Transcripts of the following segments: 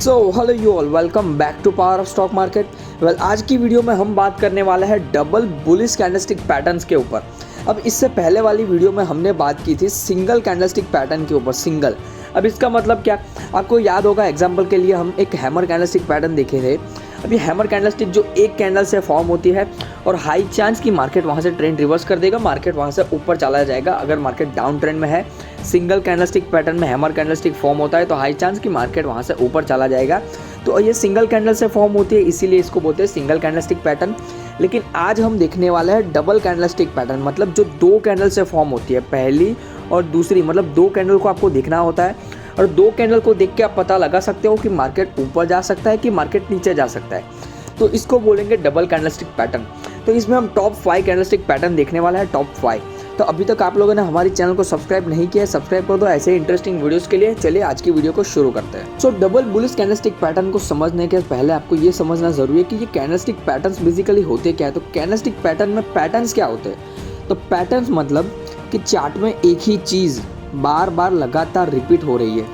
So hello you all, welcome back to power of stock market. आज की video में हम बात करने वाले हैं डबल बुलिश कैंडलस्टिक पैटर्न्स के ऊपर। अब इससे पहले वाली वीडियो में हमने बात की थी सिंगल कैंडलस्टिक पैटर्न के ऊपर, सिंगल। अब इसका मतलब क्या, आपको याद होगा, एग्जांपल के लिए हम एक हैमर कैंडलस्टिक पैटर्न देखे थे। अब ये हैमर कैंडलस्टिक जो एक कैंडल से फॉर्म होती है और हाई चांस की मार्केट वहाँ से ट्रेंड रिवर्स कर देगा, मार्केट वहाँ से ऊपर चला जाएगा। अगर मार्केट डाउन ट्रेंड में है, सिंगल कैंडलस्टिक पैटर्न में हैमर कैंडलस्टिक फॉर्म होता है तो हाई चांस की मार्केट वहाँ से ऊपर चला जाएगा। तो ये सिंगल कैंडल से फॉर्म होती है, इसीलिए इसको बोलते हैं सिंगल कैंडलस्टिक पैटर्न। लेकिन आज हम देखने वाले हैं डबल कैंडलस्टिक पैटर्न, मतलब जो दो कैंडल से फॉर्म होती है, पहली और दूसरी। मतलब दो कैंडल को आपको देखना होता है और दो कैंडल को देख के आप पता लगा सकते हो कि मार्केट ऊपर जा सकता है कि मार्केट नीचे जा सकता है। तो इसको बोलेंगे डबल कैंडलस्टिक पैटर्न। तो इसमें हम टॉप 5 कैंडलस्टिक पैटर्न देखने वाला है, टॉप 5। तो अभी तक आप लोगों ने हमारे चैनल को सब्सक्राइब नहीं किया है, सब्सक्राइब कर दो ऐसे इंटरेस्टिंग वीडियोस के लिए। चलिए आज की वीडियो को शुरू करते हैं। सो डबल बुलिश कैंडलस्टिक पैटर्न को समझने के पहले आपको ये समझना जरूरी है कि ये कैंडलस्टिक पैटर्न्स बेसिकली होते क्या है। तो कैंडलस्टिक पैटर्न में पैटर्न्स क्या होते हैं? तो पैटर्न्स मतलब कि चार्ट में एक ही चीज़ बार बार लगातार रिपीट हो रही है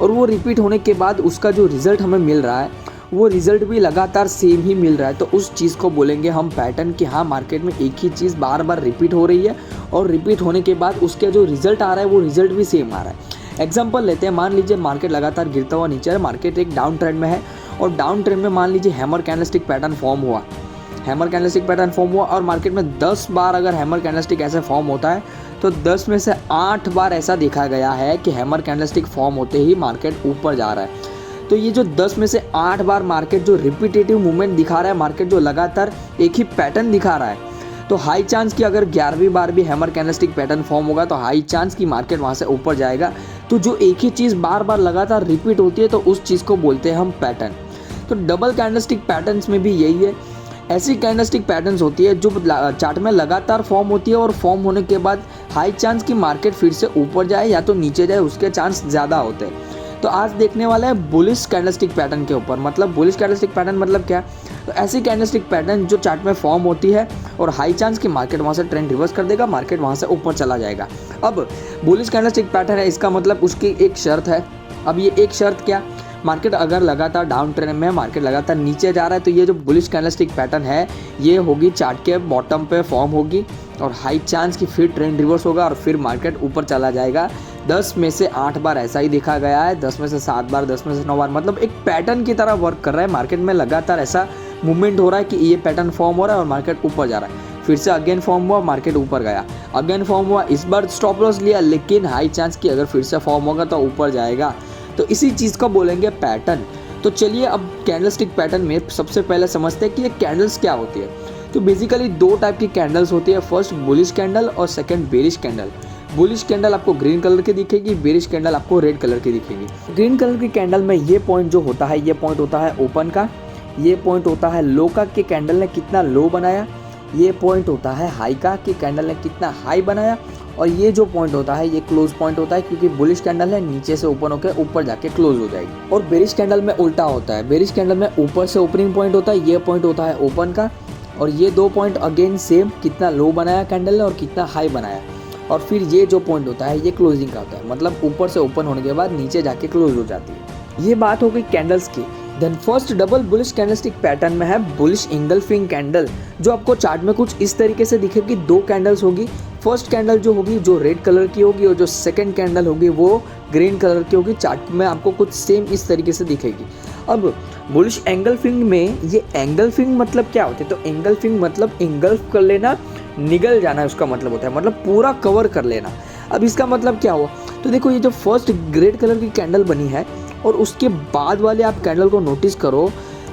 और वो रिपीट होने के बाद उसका जो रिजल्ट हमें मिल रहा है वो रिजल्ट भी लगातार सेम ही मिल रहा है। तो उस चीज़ को बोलेंगे हम पैटर्न कि हाँ, मार्केट में एक ही चीज़ बार बार रिपीट हो रही है और रिपीट होने के बाद उसके जो रिजल्ट आ रहा है वो रिजल्ट भी सेम आ रहा है। एग्जांपल लेते हैं, मान लीजिए मार्केट लगातार गिरता हुआ नीचे है, मार्केट एक डाउन ट्रेंड में है और डाउन ट्रेंड में मान लीजिए हैमर कैंडलस्टिक पैटर्न फॉर्म हुआ। हैमर कैंडलस्टिक पैटर्न फॉर्म हुआ और मार्केट में 10 बार अगर हैमर कैंडलस्टिक ऐसे फॉर्म होता है तो 10 में से 8 बार ऐसा देखा गया है कि हैमर कैंडलस्टिक फॉर्म होते ही मार्केट ऊपर जा रहा है। तो ये जो 10 में से 8 बार मार्केट जो रिपीटेटिव मूवमेंट दिखा रहा है, मार्केट जो लगातार एक ही पैटर्न दिखा रहा है, तो हाई चांस की अगर 11वीं बार भी हैमर कैंडलस्टिक पैटर्न फॉर्म होगा तो हाई चांस की मार्केट वहाँ से ऊपर जाएगा। तो जो एक ही चीज़ बार बार लगातार रिपीट होती है तो उस चीज़ को बोलते हैं हम पैटर्न। तो डबल कैंडलस्टिक पैटर्न्स में भी यही है। ऐसी कैंडलस्टिक पैटर्न्स होती है जो चार्ट में लगातार फॉर्म होती है और फॉर्म होने के बाद हाई चांस की मार्केट फिर से ऊपर जाए या तो नीचे जाए, उसके चांस ज़्यादा होते हैं। तो आज देखने वाला है बुलिश कैंडलस्टिक पैटर्न के ऊपर। मतलब बुलिश कैंडलस्टिक पैटर्न मतलब क्या? तो ऐसी कैंडलस्टिक पैटर्न जो चार्ट में फॉर्म होती है और हाई चांस की मार्केट वहाँ से ट्रेंड रिवर्स कर देगा, मार्केट वहाँ से ऊपर चला जाएगा। अब बुलिश कैंडलस्टिक पैटर्न है, इसका मतलब उसकी एक शर्त है। अब ये एक शर्त क्या? मार्केट अगर लगातार डाउन ट्रेंड में है, मार्केट लगातार नीचे जा रहा है, तो ये जो बुलिश कैंडलस्टिक पैटर्न है ये होगी चार्ट के बॉटम पे फॉर्म होगी और हाई चांस की फिर ट्रेंड रिवर्स होगा और फिर मार्केट ऊपर चला जाएगा। 10 में से 8 बार ऐसा ही देखा गया है, 10 में से 7 बार, 10 में से 9 बार। मतलब एक पैटर्न की तरह वर्क कर रहा है। मार्केट में लगातार ऐसा मूवमेंट हो रहा है कि ये पैटर्न फॉर्म हो रहा है और मार्केट ऊपर जा रहा है, फिर से अगेन फॉर्म हुआ, मार्केट ऊपर गया, अगेन फॉर्म हुआ, इस बार स्टॉप लॉस लिया, लेकिन हाई चांस की अगर फिर से फॉर्म होगा तो ऊपर जाएगा। तो इसी चीज़ को बोलेंगे पैटर्न। तो चलिए अब कैंडलस्टिक पैटर्न में सबसे पहले समझते हैं कि ये कैंडल्स क्या होती है। तो बेसिकली दो टाइप की कैंडल्स होती है, फर्स्ट बुलिश कैंडल और second bearish candle. Bullish candle आपको ग्रीन कलर की दिखेगी, बेरिश कैंडल आपको रेड कलर की दिखेगी। ग्रीन कलर की कैंडल में ये पॉइंट जो होता है, ये पॉइंट होता है ओपन का, ये पॉइंट होता है लो का कि कैंडल ने कितना लो बनाया, ये पॉइंट होता है हाई का कि कैंडल ने कितना हाई बनाया, और ये जो पॉइंट होता है ये क्लोज पॉइंट होता है क्योंकि बुलिश कैंडल है, नीचे से ओपन होकर ऊपर जाके क्लोज हो जाएगी। और बेरिश कैंडल में उल्टा होता है, बेरिश कैंडल में ऊपर से ओपनिंग पॉइंट होता है, ये पॉइंट होता है ओपन का, और ये दो पॉइंट अगेन सेम, कितना लो बनाया कैंडल ने और कितना हाई बनाया, और फिर ये जो पॉइंट होता है ये क्लोजिंग का होता है, मतलब ऊपर से ओपन होने के बाद नीचे जाके क्लोज हो जाती है। ये बात हो गई कैंडल्स की। Then first double bullish candlestick pattern में है बुलिश इंगल्फिंग कैंडल, जो आपको चार्ट में कुछ इस तरीके से दिखेगी। दो कैंडल्स होगी, फर्स्ट कैंडल जो होगी जो रेड कलर की होगी और जो सेकंड कैंडल होगी वो ग्रीन कलर की होगी। चार्ट में आपको कुछ सेम इस तरीके से दिखेगी। अब बुलिश एंगल्फिंग में ये एंगल्फिंग मतलब क्या होती है? तो एंगल्फिंग मतलब इंगल्फ कर लेना, निगल जाना उसका मतलब होता है, मतलब पूरा कवर कर लेना। अब इसका मतलब क्या हुआ? तो देखो ये जो फर्स्ट रेड कलर की कैंडल बनी है और उसके बाद वाले आप कैंडल को नोटिस करो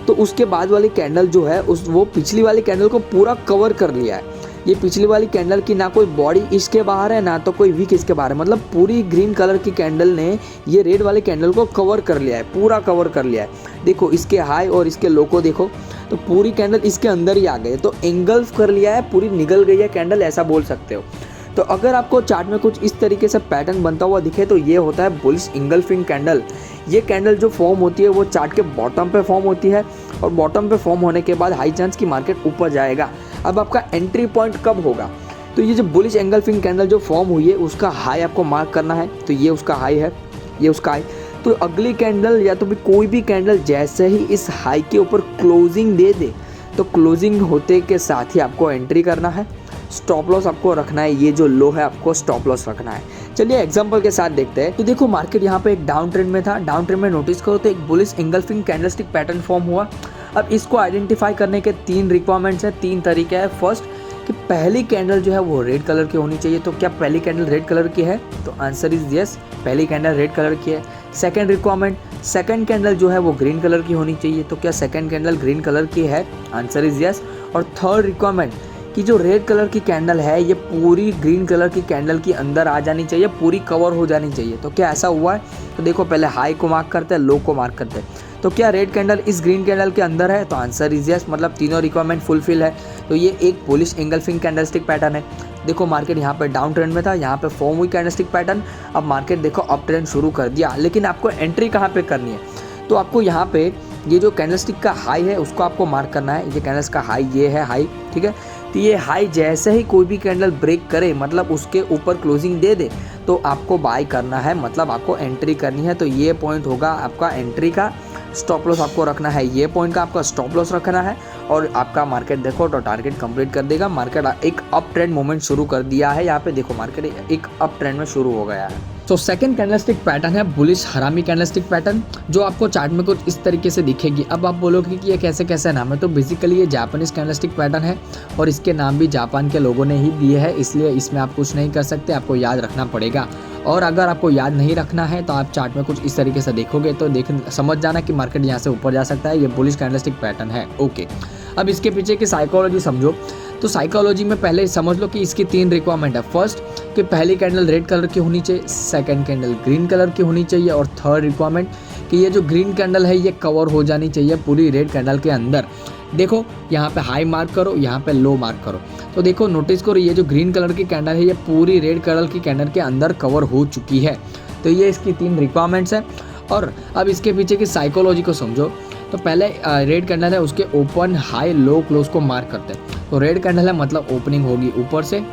तो उसके बाद वाली कैंडल जो है वो पिछली वाली कैंडल को पूरा कवर कर लिया है। ये पिछली वाली कैंडल की ना कोई बॉडी इसके बाहर है ना तो कोई वीक इसके बाहर है, मतलब पूरी ग्रीन कलर की कैंडल ने ये रेड वाली कैंडल को कवर कर लिया है, पूरा कवर कर लिया है। देखो इसके हाई और इसके लो को देखो तो पूरी कैंडल इसके अंदर ही आ गई, तो एंगल्फ कर लिया है, पूरी निगल गई है कैंडल, ऐसा बोल सकते हो। तो अगर आपको चार्ट में कुछ इस तरीके से पैटर्न बनता हुआ दिखे तो ये होता है बुलिश इंगल्फिंग कैंडल। ये कैंडल जो फॉर्म होती है वो चार्ट के बॉटम पे फॉर्म होती है और बॉटम पे फॉर्म होने के बाद हाई चांस की मार्केट ऊपर जाएगा। अब आपका एंट्री पॉइंट कब होगा? तो ये जो बुलिश एंगल्फिंग कैंडल जो फॉर्म हुई है उसका हाई आपको मार्क करना है, तो ये उसका हाई है, ये उसका हाई। तो अगली कैंडल या तो भी कोई भी कैंडल जैसे ही इस हाई के ऊपर क्लोजिंग दे दे तो क्लोजिंग होते के साथ ही आपको एंट्री करना है, स्टॉप लॉस आपको रखना है, ये जो लो है आपको स्टॉप लॉस रखना है। चलिए एग्जांपल के साथ देखते हैं। तो देखो मार्केट यहाँ पे एक डाउन ट्रेंड में था, डाउन ट्रेंड में नोटिस करो तो एक bullish engulfing candlestick pattern form हुआ। अब इसको आइडेंटिफाई करने के 3 रिक्वायरमेंट्स है, 3 तरीके हैं। फर्स्ट कि पहली कैंडल जो है वो रेड कलर की होनी चाहिए। तो क्या पहली कैंडल रेड कलर की है? तो आंसर इज यस, पहली कैंडल रेड कलर की है। सेकंड रिक्वायरमेंट, सेकंड कैंडल जो है वो ग्रीन कलर की होनी चाहिए। तो क्या सेकंड कैंडल ग्रीन कलर की है? Answer is yes. और थर्ड रिक्वायरमेंट कि जो रेड कलर की कैंडल है ये पूरी ग्रीन कलर की कैंडल के अंदर आ जानी चाहिए, पूरी कवर हो जानी चाहिए। तो क्या ऐसा हुआ है? तो देखो पहले हाई को मार्क करते हैं, लो को मार्क करते हैं। तो क्या रेड कैंडल इस ग्रीन कैंडल के अंदर है? तो आंसर इज यस, मतलब तीनों रिक्वायरमेंट फुलफिल है। तो ये एक बुलिश इंगल्फिंग कैंडलस्टिक पैटर्न है। देखो मार्केट यहाँ पे डाउन ट्रेंड में था, यहाँ पे फॉर्म हुई कैंडलस्टिक पैटर्न। अब मार्केट देखो अप ट्रेंड शुरू कर दिया, लेकिन आपको एंट्री कहाँ पे करनी है? तो आपको यहाँ पे ये जो कैंडलस्टिक का हाई है उसको आपको मार्क करना है। ये कैंडल्स का हाई ये है हाई, ठीक है। तो ये हाई जैसे ही कोई भी कैंडल ब्रेक करे, मतलब उसके ऊपर क्लोजिंग दे दे, तो आपको बाय करना है, मतलब आपको एंट्री करनी है। तो ये पॉइंट होगा आपका एंट्री का। स्टॉप लॉस आपको रखना है, ये पॉइंट का आपका स्टॉप लॉस रखना है। और आपका मार्केट देखो तो टारगेट कंप्लीट कर देगा। मार्केट एक अप ट्रेंड मूवमेंट शुरू कर दिया है, यहाँ पे देखो मार्केट एक अप ट्रेंड में शुरू हो गया है। तो सेकंड कैंडलस्टिक पैटर्न है बुलिश हरामी कैंडलस्टिक पैटर्न, जो आपको चार्ट में कुछ इस तरीके से दिखेगी। अब आप बोलोगे कि ये कैसे कैसे नाम है? तो बेसिकली ये जापानीज कैंडलस्टिक पैटर्न है और इसके नाम भी जापान के लोगों ने ही दिए हैं, इसलिए इसमें आप कुछ नहीं कर सकते, आपको याद रखना पड़ेगा। और अगर आपको याद नहीं रखना है तो आप चार्ट में कुछ इस तरीके से देखोगे तो समझ जाना कि मार्केट यहाँ से ऊपर जा सकता है। ये बुलिश कैंडलस्टिक पैटर्न है, ओके। अब इसके पीछे की साइकोलॉजी समझो। तो साइकोलॉजी में पहले समझ लो कि इसकी 3 रिक्वायरमेंट है। फर्स्ट कि पहली कैंडल रेड कलर की होनी चाहिए, सेकंड कैंडल ग्रीन कलर की होनी चाहिए, और थर्ड रिक्वायरमेंट कि ये जो ग्रीन कैंडल है ये कवर हो जानी चाहिए पूरी रेड कैंडल के अंदर। देखो यहाँ पे हाई मार्क करो, यहाँ पे लो मार्क करो। तो देखो नोटिस करो ये जो ग्रीन कलर की कैंडल है ये पूरी रेड कलर की कैंडल के अंदर कवर हो चुकी है। तो ये इसकी 3 रिक्वायरमेंट्स है। और अब इसके पीछे की साइकोलॉजी को समझो। तो पहले रेड कैंडल है उसके ओपन हाई लो क्लोज को मार्क करते हैं। तो रेड कैंडल है मतलब ओपनिंग होगी ऊपर से,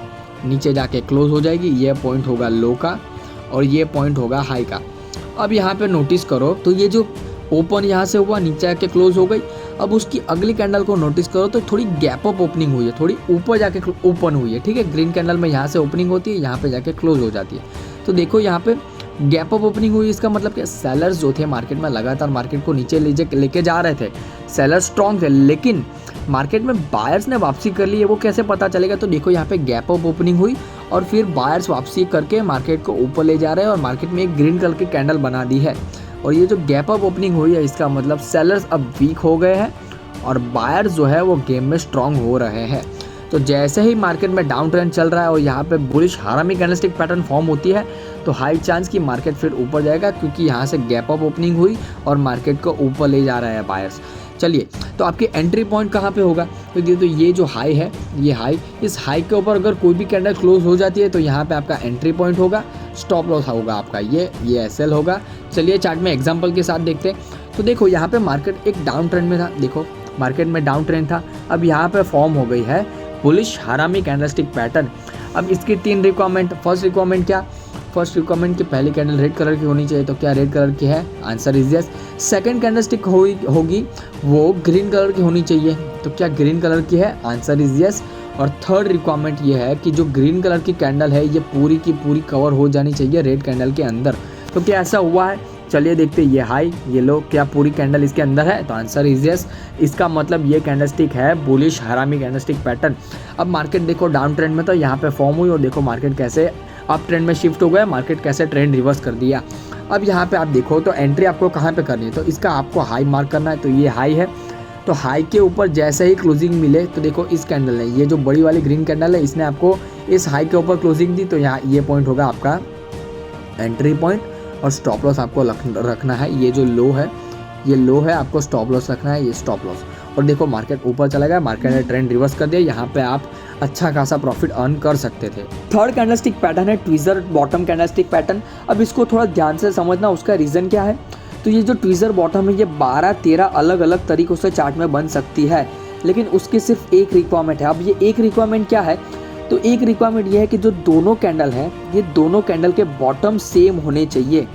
नीचे जाके क्लोज हो जाएगी, ये पॉइंट होगा लो का और ये पॉइंट होगा हाई का। अब यहाँ पे नोटिस करो तो ये जो ओपन यहाँ से हुआ नीचे आके क्लोज हो गई। अब उसकी अगली कैंडल को नोटिस करो तो थोड़ी गैप अप ओपनिंग हुई है, थोड़ी ऊपर जाके ओपन हुई है, ठीक है। ग्रीन कैंडल में यहाँ से ओपनिंग होती है, यहाँ पे जाके क्लोज हो जाती है। तो देखो यहाँ पे गैप अप ओपनिंग हुई, इसका मतलब क्या? सेलर्स जो थे मार्केट में लगातार मार्केट को नीचे लेके जा रहे थे, सेलर्स स्ट्रॉन्ग थे, लेकिन मार्केट में बायर्स ने वापसी कर ली है। वो कैसे पता चलेगा? तो देखो यहाँ पे गैप अप ओपनिंग हुई और फिर बायर्स वापसी करके मार्केट को ऊपर ले जा रहे हैं और मार्केट में एक ग्रीन कलर की कैंडल बना दी है। और ये जो गैप अप ओपनिंग हुई है इसका मतलब सेलर्स अब वीक हो गए हैं और बायर्स जो है वो गेम में स्ट्रांग हो रहे हैं। तो जैसे ही मार्केट में डाउन ट्रेंड चल रहा है और यहाँ पे बुलिश हरामी कैंडलस्टिक पैटर्न फॉर्म होती है तो हाई चांस कि मार्केट फिर ऊपर जाएगा, क्योंकि यहाँ से गैप अप ओपनिंग हुई और मार्केट को ऊपर ले जा रहा है बायर्स। चलिए तो आपकी एंट्री पॉइंट कहाँ पे होगा? तो ये जो हाई है, ये हाई, इस हाई के ऊपर अगर कोई भी कैंडल क्लोज हो जाती है तो यहाँ पे आपका एंट्री पॉइंट होगा, स्टॉप लॉस होगा आपका ये एसएल होगा। चलिए चार्ट में एग्जांपल के साथ देखते हैं। तो देखो यहाँ पे मार्केट एक डाउन ट्रेंड में था, देखो मार्केट में डाउन ट्रेंड था, अब यहाँ पे फॉर्म हो गई है बुलिश हरामी कैंडलस्टिक पैटर्न। अब इसकी 3 रिक्वायरमेंट। फर्स्ट रिक्वायरमेंट क्या? फर्स्ट रिक्वायरमेंट की पहली कैंडल रेड कलर की होनी चाहिए। तो क्या रेड कलर की है? Answer is yes. Second candlestick होगी वो ग्रीन कलर की होनी चाहिए। तो क्या ग्रीन कलर की है? Answer is yes. और थर्ड रिक्वायरमेंट ये है कि जो ग्रीन कलर की कैंडल है ये पूरी की पूरी कवर हो जानी चाहिए रेड कैंडल के अंदर। तो क्या ऐसा हुआ है? चलिए देखते हैं, ये हाई ये लो, क्या पूरी कैंडल इसके अंदर है? तो आंसर इज यस। इसका मतलब ये कैंडलस्टिक है बुलिश हरामी कैंडलस्टिक पैटर्न। अब मार्केट देखो डाउन ट्रेंड में तो यहाँ पे फॉर्म हुई और देखो मार्केट कैसे अप ट्रेंड में शिफ्ट हो गया, मार्केट कैसे ट्रेंड रिवर्स कर दिया। अब यहाँ पे आप देखो तो एंट्री आपको कहाँ पे करनी है? तो इसका आपको हाई मार्क करना है। तो ये हाई है, तो हाई के ऊपर जैसे ही क्लोजिंग मिले तो देखो इस कैंडल ने, ये जो बड़ी वाली ग्रीन कैंडल है, इसने आपको इस हाई के ऊपर क्लोजिंग दी। तो यहाँ ये पॉइंट होगा आपका एंट्री पॉइंट और स्टॉप लॉस आपको रखना है। ये जो लो है, ये लो है, आपको स्टॉप लॉस रखना है, ये स्टॉप लॉस। और देखो मार्केट ऊपर चला गया, मार्केट ने ट्रेंड रिवर्स कर दिया, यहाँ पे आप अच्छा खासा प्रॉफिट अर्न कर सकते थे। थर्ड कैंडलस्टिक पैटर्न है ट्विज़र बॉटम कैंडलस्टिक पैटर्न। अब इसको थोड़ा ध्यान से समझना, उसका रीज़न क्या है? तो ये जो ट्विज़र बॉटम है ये 12-13 अलग अलग तरीक़ों से चार्ट में बन सकती है, लेकिन उसकी सिर्फ एक रिक्वायरमेंट है। अब ये एक रिक्वायरमेंट क्या है? तो एक रिक्वायरमेंट ये है कि जो दोनों कैंडल है, ये दोनों कैंडल के बॉटम सेम होने चाहिए।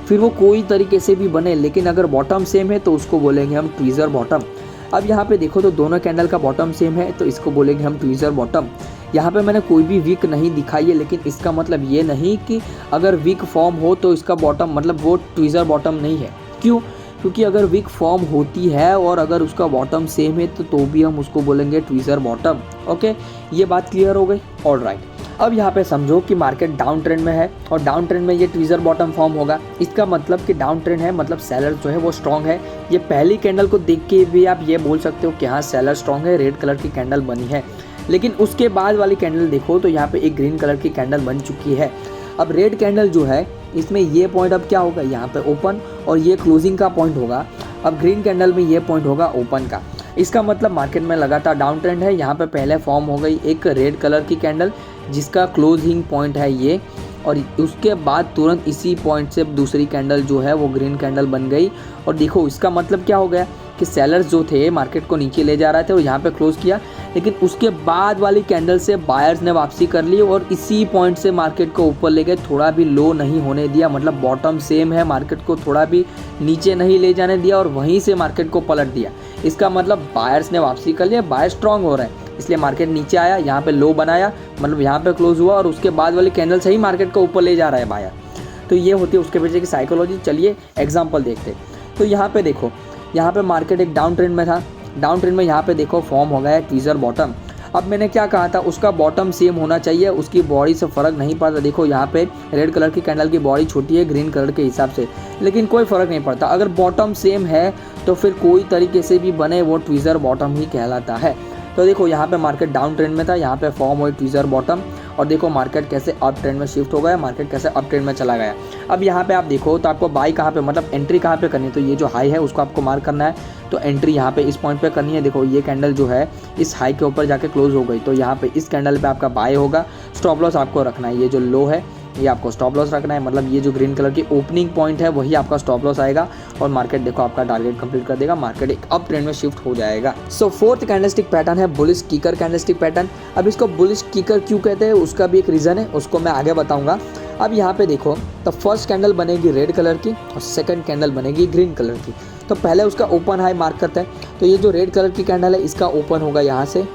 फिर वो कोई तरीके से भी बने, लेकिन अगर बॉटम सेम है तो उसको बोलेंगे हम ट्वीज़र बॉटम। अब यहाँ पे देखो तो दोनों कैंडल का बॉटम सेम है, तो इसको बोलेंगे हम ट्वीज़र बॉटम। यहाँ पे मैंने कोई भी वीक नहीं दिखाई है, लेकिन इसका मतलब ये नहीं कि अगर वीक फॉर्म हो तो इसका बॉटम मतलब वो ट्वीज़र बॉटम नहीं है। क्यों? क्योंकि अगर वीक फॉर्म होती है और अगर उसका बॉटम सेम है तो भी हम उसको बोलेंगे ट्वीज़र बॉटम। ओके, ये बात क्लियर हो गई। ऑलराइट, अब यहाँ पे समझो कि मार्केट डाउन ट्रेंड में है और डाउन ट्रेंड में ये ट्वीज़र बॉटम फॉर्म होगा। इसका मतलब कि डाउन ट्रेंड है, मतलब सेलर जो है वो स्ट्रॉन्ग है। ये पहली कैंडल को देख के भी आप ये बोल सकते हो कि हाँ सेलर स्ट्रॉन्ग है, रेड कलर की कैंडल बनी है। लेकिन उसके बाद वाली कैंडल देखो तो यहाँ पे एक ग्रीन कलर की कैंडल बन चुकी है। अब रेड कैंडल जो है इसमें ये पॉइंट अब क्या होगा, यहाँ पे ओपन और ये क्लोजिंग का पॉइंट होगा। अब ग्रीन कैंडल में ये पॉइंट होगा ओपन का। इसका मतलब मार्केट में लगातार डाउन ट्रेंड है। यहाँ पे पहले फॉर्म हो गई एक रेड कलर की कैंडल जिसका क्लोजिंग पॉइंट है ये, और उसके बाद तुरंत इसी पॉइंट से दूसरी कैंडल जो है वो ग्रीन कैंडल बन गई। और देखो इसका मतलब क्या हो गया कि सेलर्स जो थे मार्केट को नीचे ले जा रहे थे और यहाँ पे क्लोज किया, लेकिन उसके बाद वाली कैंडल से बायर्स ने वापसी कर ली और इसी पॉइंट से मार्केट को ऊपर ले गए, थोड़ा भी लो नहीं होने दिया। मतलब बॉटम सेम है, मार्केट को थोड़ा भी नीचे नहीं ले जाने दिया और वहीं से मार्केट को पलट दिया। इसका मतलब बायर्स ने वापसी कर लिया, बायर स्ट्रांग हो रहे हैं, इसलिए मार्केट नीचे आया, यहाँ पे लो बनाया, मतलब यहाँ पे क्लोज हुआ और उसके बाद वाली कैंडल से ही मार्केट को ऊपर ले जा रहा है बायर। तो ये होती है उसके पीछे की साइकोलॉजी। चलिए एग्जांपल देखते। तो यहाँ पे देखो, यहाँ पे मार्केट एक डाउन ट्रेंड में था। डाउन ट्रेंड में यहाँ पे देखो फॉर्म हो गया है ट्वीज़र बॉटम। अब मैंने क्या कहा था, उसका बॉटम सेम होना चाहिए, उसकी बॉडी से फ़र्क नहीं पड़ता। देखो यहाँ पे रेड कलर की कैंडल की बॉडी छोटी है ग्रीन कलर के हिसाब से, लेकिन कोई फ़र्क नहीं पड़ता। अगर बॉटम सेम है तो फिर कोई तरीके से भी बने वो ट्वीज़र बॉटम ही कहलाता है। तो देखो यहाँ पे मार्केट डाउन ट्रेंड में था, यहाँ पे फॉर्म हुई ट्वीज़र बॉटम और देखो मार्केट कैसे अप ट्रेंड में शिफ्ट हो गया, मार्केट कैसे अप ट्रेंड में चला गया। अब यहाँ पे आप देखो तो आपको बाई कहाँ पे, मतलब एंट्री कहाँ पे करनी है, तो ये जो हाई है उसको आपको मार्क करना है। तो एंट्री यहाँ पे इस पॉइंट पे करनी है। देखो ये कैंडल जो है इस हाई के ऊपर जाके क्लोज हो गई, तो यहाँ पे इस कैंडल पे आपका बाय होगा। स्टॉप लॉस आपको रखना है, ये जो लो है ये आपको स्टॉप लॉस रखना है, मतलब ये जो ग्रीन कलर की ओपनिंग पॉइंट है वही आपका स्टॉप लॉस आएगा और मार्केट देखो आपका टारगेट कंप्लीट कर देगा, मार्केट एक अप ट्रेंड में शिफ्ट हो जाएगा। सो फोर्थ कैंडलस्टिक पैटर्न है बुलिश किकर कैंडलस्टिक पैटर्न। अब इसको बुलिश किकर क्यों कहते हैं उसका भी एक रीज़न है, उसको मैं आगे बताऊंगा। अब यहाँ पे देखो तो फर्स्ट कैंडल बनेगी रेड कलर की और सेकंड कैंडल बनेगी ग्रीन कलर की। तो पहले उसका ओपन हाई मार्क करते हैं। तो ये जो रेड कलर की कैंडल है इसका ओपन होगा यहाँ से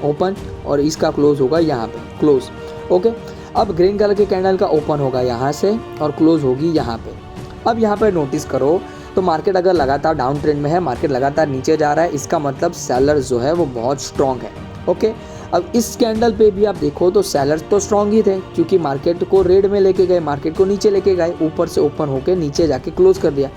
ओपन और इसका क्लोज होगा यहाँ पे क्लोज। ओके, अब ग्रीन कलर की कैंडल का ओपन होगा यहाँ से और क्लोज होगी यहाँ पे। अब यहाँ पे नोटिस करो तो मार्केट अगर लगातार डाउन ट्रेंड में है, मार्केट लगातार नीचे जा रहा है, इसका मतलब सेलर्स जो है वो बहुत स्ट्रॉन्ग है। ओके, अब इस कैंडल पे भी आप देखो तो सेलर्स तो स्ट्रॉन्ग ही थे क्योंकि मार्केट को रेड में लेके गए, मार्केट को नीचे लेके गए, ऊपर से ओपन होके नीचे जाके क्लोज कर दिया।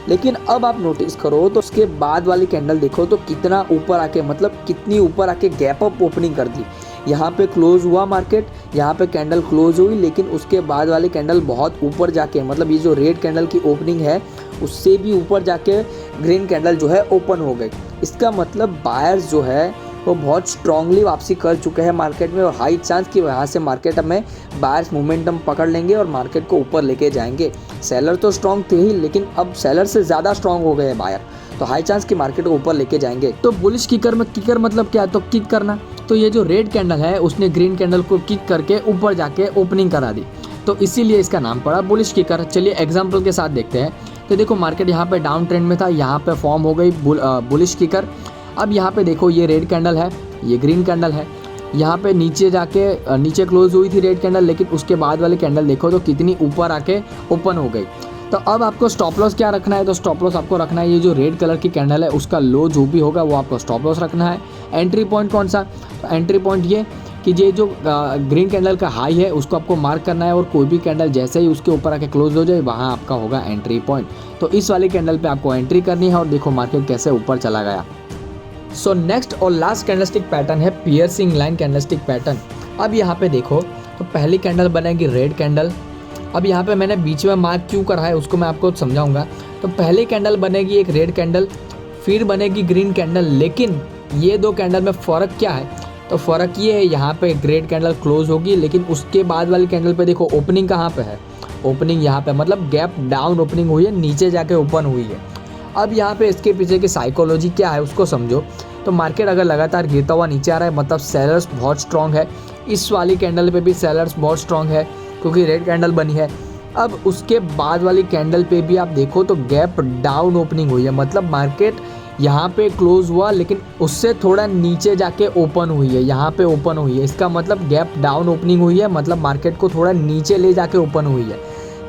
लेकिन अब आप नोटिस करो तो उसके बाद वाली कैंडल देखो तो कितना ऊपर आके, मतलब कितनी ऊपर आके गैप अप ओपनिंग कर दी। यहाँ पे क्लोज हुआ मार्केट, यहाँ पे कैंडल क्लोज हुई, लेकिन उसके बाद वाली कैंडल बहुत ऊपर जाके, मतलब ये जो रेड कैंडल की ओपनिंग है उससे भी ऊपर जाके ग्रीन कैंडल जो है ओपन हो गई। इसका मतलब बायर्स जो है वो बहुत स्ट्रांगली वापसी कर चुके हैं मार्केट में और हाई चांस कि वहाँ से मार्केट में बायर्स मोमेंटम पकड़ लेंगे और मार्केट को ऊपर लेके जाएंगे। सेलर तो स्ट्रांग थे ही, लेकिन अब सेलर से ज़्यादा स्ट्रांग हो गए हैं बायर, तो हाई चांस कि मार्केट को ऊपर लेके जाएंगे। तो बुलिश किकर में, किकर मतलब क्या, तो किक करना। तो ये जो रेड कैंडल है उसने ग्रीन कैंडल को किक करके ऊपर जाके ओपनिंग करा दी, तो इसीलिए इसका नाम पड़ा बुलिश किकर। चलिए एग्जाम्पल के साथ देखते हैं। तो देखो मार्केट यहाँ पे डाउन ट्रेंड में था, यहाँ पे फॉर्म हो गई बुलिश किकर। अब यहाँ पे देखो ये रेड कैंडल है, ये ग्रीन कैंडल है, यहाँ पे नीचे जाके नीचे क्लोज हुई थी रेड कैंडल, लेकिन उसके बाद वाली कैंडल देखो तो कितनी ऊपर आके ओपन हो गई। तो अब आपको स्टॉप लॉस क्या रखना है, तो स्टॉप लॉस आपको रखना है ये जो रेड कलर की कैंडल है उसका लो जो भी होगा वो आपको स्टॉप लॉस रखना है। एंट्री पॉइंट कौन सा, तो एंट्री पॉइंट ये कि ये जो ग्रीन कैंडल का हाई है उसको आपको मार्क करना है और कोई भी कैंडल जैसे ही उसके ऊपर आके क्लोज हो जाए वहाँ आपका होगा एंट्री पॉइंट। तो इस वाली कैंडल पे आपको एंट्री करनी है और देखो मार्केट कैसे ऊपर चला गया। सो नेक्स्ट और लास्ट कैंडलस्टिक पैटर्न है पियर्सिंग लाइन कैंडलस्टिक पैटर्न। अब यहाँ पे देखो तो पहली कैंडल बनेगी रेड कैंडल। अब यहाँ पे मैंने बीच में मार्क क्यों करा है उसको मैं आपको समझाऊंगा। तो पहली कैंडल बनेगी एक रेड कैंडल, फिर बनेगी ग्रीन कैंडल, लेकिन ये दो कैंडल में फ़र्क क्या है, तो फ़र्क ये है यहाँ पे रेड कैंडल क्लोज होगी, लेकिन उसके बाद वाली कैंडल पे देखो ओपनिंग कहाँ पे है, ओपनिंग यहाँ पे, मतलब गैप डाउन ओपनिंग हुई है, नीचे जाके ओपन हुई है। अब यहाँ पे इसके पीछे की साइकोलॉजी क्या है उसको समझो। तो मार्केट अगर लगातार गिरता हुआ नीचे आ रहा है मतलब सेलर्स बहुत स्ट्रॉन्ग है। इस वाली कैंडल पे भी सेलर्स बहुत स्ट्रॉन्ग है क्योंकि रेड कैंडल बनी है। अब उसके बाद वाली कैंडल पे भी आप देखो तो गैप डाउन ओपनिंग हुई है, मतलब मार्केट यहाँ पे क्लोज हुआ लेकिन उससे थोड़ा नीचे जाके ओपन हुई है, यहाँ पे ओपन हुई है। इसका मतलब गैप डाउन ओपनिंग हुई है, मतलब मार्केट को थोड़ा नीचे ले जाके ओपन हुई है।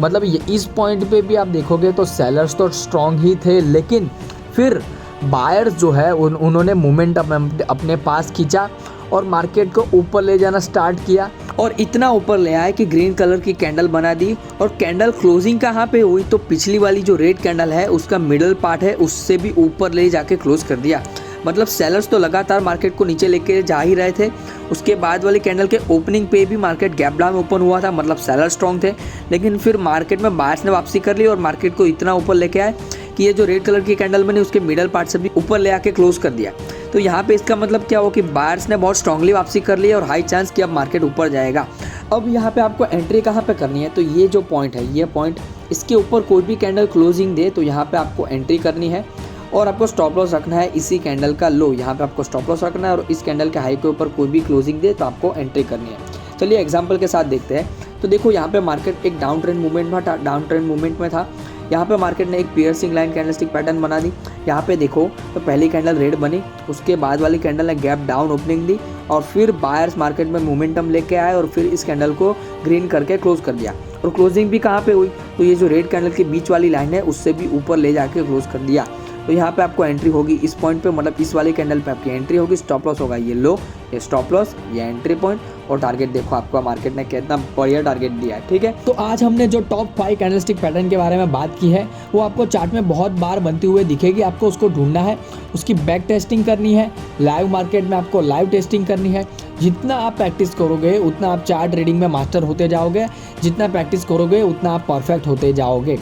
मतलब ये इस पॉइंट पे भी आप देखोगे तो सेलर्स तो स्ट्रॉन्ग ही थे, लेकिन फिर बायर्स जो है उन्होंने मोमेंट अपने पास खींचा और मार्केट को ऊपर ले जाना स्टार्ट किया और इतना ऊपर ले आया कि ग्रीन कलर की कैंडल बना दी। और कैंडल क्लोजिंग कहाँ पे हुई तो पिछली वाली जो रेड कैंडल है उसका मिडल पार्ट है उससे भी ऊपर ले जाके क्लोज कर दिया। मतलब सेलर्स तो लगातार मार्केट को नीचे लेके जा ही रहे थे। उसके बाद वाली कैंडल के ओपनिंग पे भी मार्केट गैप डाउन ओपन हुआ था, मतलब सेलर स्ट्रॉन्ग थे, लेकिन फिर मार्केट में बायर्स ने वापसी कर ली और मार्केट को इतना ऊपर लेके आए कि ये जो रेड कलर की कैंडल बनी उसके मिडल पार्ट से भी ऊपर ले आके क्लोज कर दिया। तो यहाँ पे इसका मतलब क्या हो कि बायर्स ने बहुत स्ट्रांगली वापसी कर ली और हाई चांस कि अब मार्केट ऊपर जाएगा। अब यहाँ पे आपको एंट्री कहाँ पे करनी है तो ये जो पॉइंट है, ये पॉइंट, इसके ऊपर कोई भी कैंडल क्लोजिंग दे तो यहाँ पे आपको एंट्री करनी है और आपको स्टॉप लॉस रखना है इसी कैंडल का लो। यहाँ पे आपको स्टॉप लॉस रखना है और इस कैंडल के हाई के ऊपर कोई भी क्लोजिंग दे तो आपको एंट्री करनी है। चलिए एग्जांपल के साथ देखते हैं। तो देखो यहाँ पे मार्केट एक डाउन ट्रेंड मूवमेंट में था। यहाँ पे मार्केट ने एक पियर्सिंग लाइन कैंडलस्टिक पैटर्न बना दी। यहाँ पे देखो तो पहली कैंडल रेड बनी, उसके बाद वाली कैंडल ने गैप डाउन ओपनिंग दी और फिर बायर्स मार्केट में मोमेंटम लेके आए और फिर इस कैंडल को ग्रीन करके क्लोज कर दिया। और क्लोजिंग भी कहाँ पे हुई तो ये जो रेड कैंडल के बीच वाली लाइन है उससे भी ऊपर ले जाके क्लोज कर दिया। तो यहाँ पे आपको एंट्री होगी इस पॉइंट पे, मतलब इस वाली कैंडल पे आपकी एंट्री होगी। स्टॉप लॉस होगा ये लो, ये स्टॉप लॉस, ये एंट्री पॉइंट और टारगेट देखो आपका मार्केट ने कितना बढ़िया टारगेट दिया है। ठीक है, तो आज हमने जो टॉप 5 कैंडलस्टिक पैटर्न के बारे में बात की है वो आपको चार्ट में बहुत बार बनती हुई दिखेगी। आपको उसको ढूंढना है, उसकी बैक टेस्टिंग करनी है, लाइव मार्केट में आपको लाइव टेस्टिंग करनी है। जितना आप प्रैक्टिस करोगे उतना आप चार्ट रीडिंग में मास्टर होते जाओगे, जितना प्रैक्टिस करोगे उतना आप परफेक्ट होते जाओगे।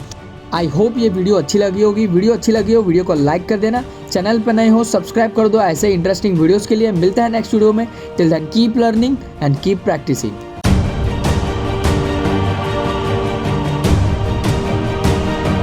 आई होप ये वीडियो अच्छी लगी होगी। वीडियो अच्छी लगी हो वीडियो को लाइक कर देना, चैनल पर नए हो सब्सक्राइब कर दो ऐसे इंटरेस्टिंग वीडियोस के लिए। मिलते हैं नेक्स्ट वीडियो में। Till then keep learning and keep practising.